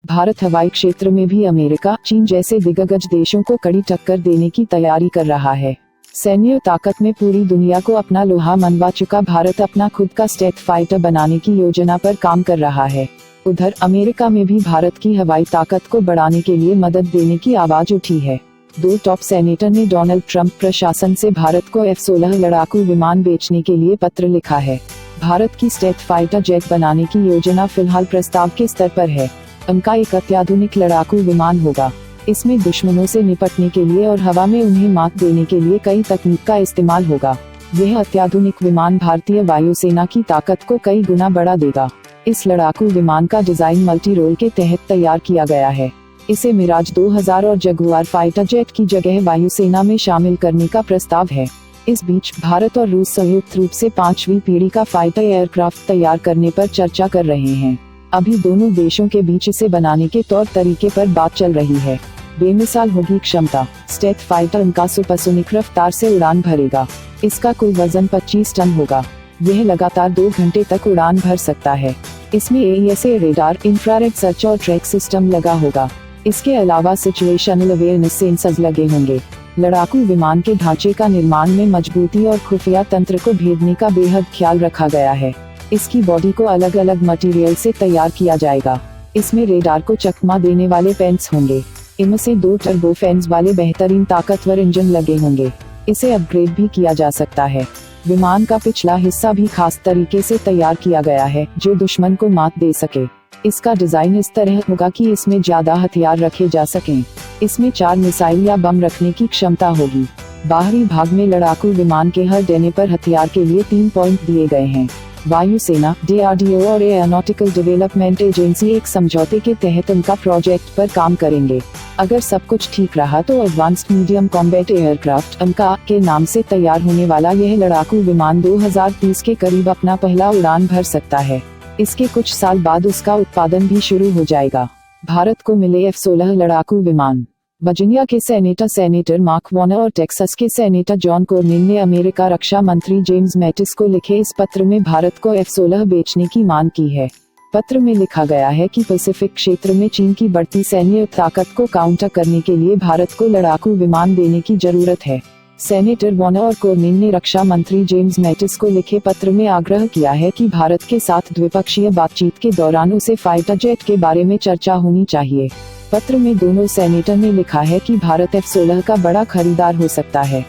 भारत हवाई क्षेत्र में भी अमेरिका, चीन जैसे दिग्गज देशों को कड़ी टक्कर देने की तैयारी कर रहा है। सैन्य ताकत में पूरी दुनिया को अपना लोहा मनवा चुका भारत अपना खुद का स्टेल्थ फाइटर बनाने की योजना पर काम कर रहा है। उधर अमेरिका में भी भारत की हवाई ताकत को बढ़ाने के लिए मदद देने की आवाज उठी है। 2 टॉप सेनेटर ने डोनाल्ड ट्रंप प्रशासन से भारत को F-16 लड़ाकू विमान बेचने के लिए पत्र लिखा है। भारत की स्टेल्थ फाइटर जेट बनाने की योजना फिलहाल प्रस्ताव के स्तर पर है। उनका एक अत्याधुनिक लड़ाकू विमान होगा। इसमें दुश्मनों से निपटने के लिए और हवा में उन्हें मात देने के लिए कई तकनीक का इस्तेमाल होगा। यह अत्याधुनिक विमान भारतीय वायुसेना की ताकत को कई गुना बढ़ा देगा। इस लड़ाकू विमान का डिजाइन मल्टी रोल के तहत तैयार किया गया है। इसे मिराज 2000 और जगुआर फाइटर जेट की जगह वायुसेना में शामिल करने का प्रस्ताव है। इस बीच भारत और रूस संयुक्त रूप से 5वीं पीढ़ी का फाइटर एयरक्राफ्ट तैयार करने पर चर्चा कर रहे हैं। अभी दोनों देशों के बीच इसे बनाने के तौर तरीके पर बात चल रही है। बेमिसाल होगी क्षमता। स्टेल्थ फाइटर उनका सुपरसोनिक रफ्तार से उड़ान भरेगा। इसका कुल वजन 25 टन होगा। यह लगातार 2 घंटे तक उड़ान भर सकता है। इसमें AESA रेडार, इंफ्रारेड सर्च और ट्रैक सिस्टम लगा होगा। इसके अलावा सिचुएशनल अवेयरनेस सेंसर्स लगे होंगे। लड़ाकू विमान के ढांचे का निर्माण में मजबूती और खुफिया तंत्र को भेदने का बेहद ख्याल रखा गया है। इसकी बॉडी को अलग अलग मटेरियल से तैयार किया जाएगा। इसमें रेडार को चकमा देने वाले पेंट्स होंगे। इनमें से 2 टर्बो फैंस वाले बेहतरीन ताकतवर इंजन लगे होंगे। इसे अपग्रेड भी किया जा सकता है। विमान का पिछला हिस्सा भी खास तरीके से तैयार किया गया है जो दुश्मन को मात दे सके। इसका डिजाइन इस तरह होगा कि इसमें ज्यादा हथियार रखे जा सकें। इसमें 4 मिसाइल या बम रखने की क्षमता होगी। बाहरी भाग में लड़ाकू विमान के हर डंडे पर हथियार के लिए 3 पॉइंट दिए गए हैं। वायुसेना, DRDO और एयरोनॉटिकल डेवलपमेंट एजेंसी एक समझौते के तहत उनका प्रोजेक्ट पर काम करेंगे। अगर सब कुछ ठीक रहा तो advanced medium combat aircraft (AMCA) के नाम से तैयार होने वाला यह लड़ाकू विमान 2030 के करीब अपना पहला उड़ान भर सकता है। इसके कुछ साल बाद उसका उत्पादन भी शुरू हो जाएगा। भारत को मिले F-16 लड़ाकू विमान। वर्जीनिया के सेनेटर मार्क वार्नर और टेक्सास के सेनेटर जॉन कॉर्निन ने अमेरिका रक्षा मंत्री जेम्स मैटिस को लिखे इस पत्र में भारत को F-16 बेचने की मांग की है। पत्र में लिखा गया है कि पैसिफिक क्षेत्र में चीन की बढ़ती सैन्य ताकत को काउंटर करने के लिए भारत को लड़ाकू विमान देने की जरूरत है। सेनेटर वार्नर और कॉर्निन ने रक्षा मंत्री जेम्स मैटिस को लिखे पत्र में आग्रह किया है कि भारत के साथ द्विपक्षीय बातचीत के दौरान उसे फाइटर जेट के बारे में चर्चा होनी चाहिए। पत्र में दोनों सेनेटर ने लिखा है कि भारत F-16 का बड़ा खरीदार हो सकता है।